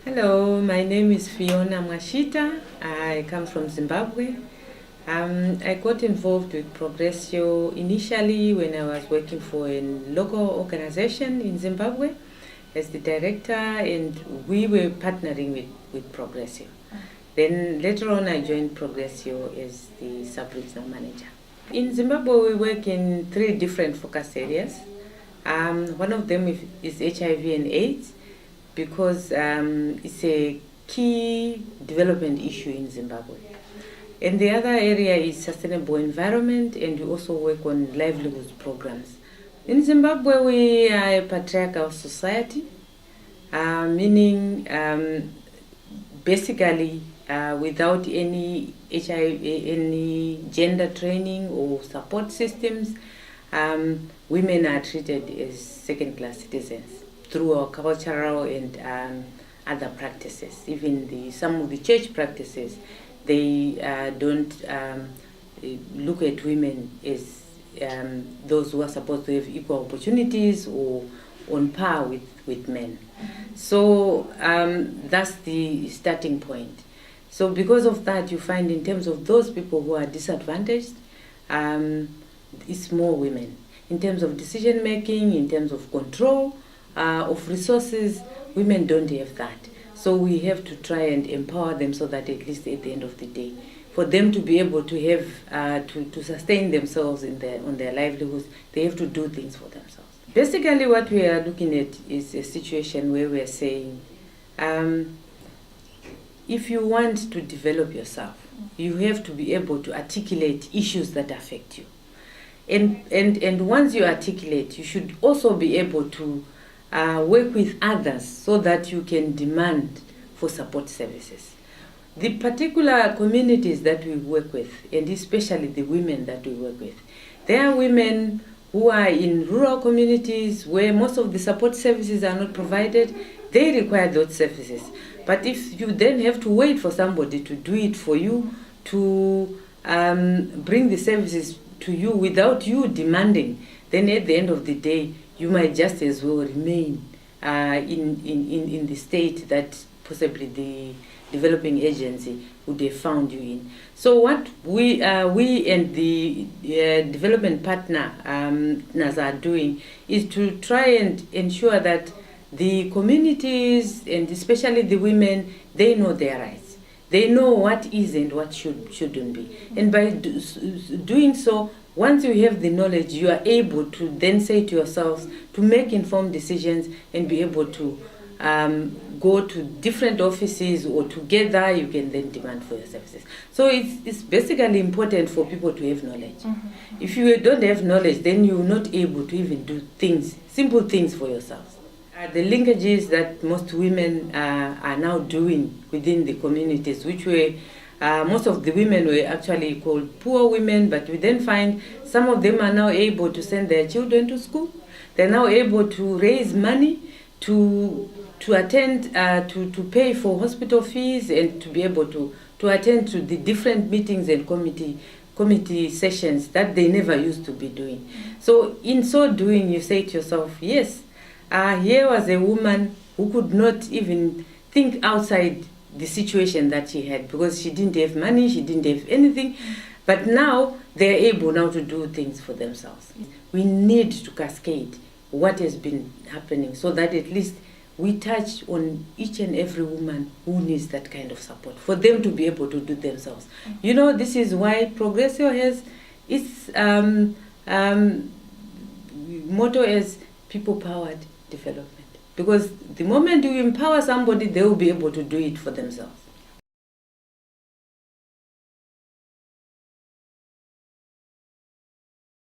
Hello, my name is Fiona Mwashita. I come from Zimbabwe. I got involved with Progressio initially when I was working for a local organization in Zimbabwe as the director, and we were partnering with Progressio. Then later on I joined Progressio as the sub-regional manager. In Zimbabwe we work in 3 different focus areas. One of them is HIV and AIDS, because it's a key development issue in Zimbabwe. And the other area is sustainable environment, and we also work on livelihoods programs. In Zimbabwe, we are a patriarchal society, meaning basically without any any gender training or support systems, women are treated as second-class citizens through our cultural and other practices. Even some of the church practices, they don't look at women as those who are supposed to have equal opportunities or on par with men. So that's the starting point. So because of that, you find in terms of those people who are disadvantaged, it's more women. In terms of decision making, in terms of control of resources, women don't have that. So we have to try and empower them so that at least at the end of the day, for them to be able to have to sustain themselves on their livelihoods, they have to do things for themselves. Basically, what we are looking at is a situation where we are saying, if you want to develop yourself, you have to be able to articulate issues that affect you. And once you articulate, you should also be able to work with others so that you can demand for support services. The particular communities that we work with, and especially the women that we work with, there are women who are in rural communities where most of the support services are not provided. They require those services. But if you then have to wait for somebody to do it for you, to bring the services to you without you demanding, then at the end of the day, you might just as well remain in the state that possibly the developing agency would have found you in. So what we and the development partners are doing is to try and ensure that the communities, and especially the women, they know their rights. They know what is and what shouldn't be. And by doing so, once you have the knowledge, you are able to then say to yourselves to make informed decisions and be able to go to different offices, or together you can then demand for your services. So it's basically important for people to have knowledge. Mm-hmm. If you don't have knowledge, then you're not able to even do things, simple things for yourselves. The linkages that most women are now doing within the communities, which were most of the women were actually called poor women, but we then find some of them are now able to send their children to school. They're now able to raise money to attend, to pay for hospital fees, and to be able to attend to the different meetings and committee sessions that they never used to be doing. So in so doing, you say to yourself, yes, here was a woman who could not even think outside the situation that she had, because she didn't have money, she didn't have anything, but now they're able now to do things for themselves. We need to cascade what has been happening so that at least we touch on each and every woman who needs that kind of support, for them to be able to do themselves. You know, this is why Progressio has its motto as people-powered development. Because the moment you empower somebody, they will be able to do it for themselves.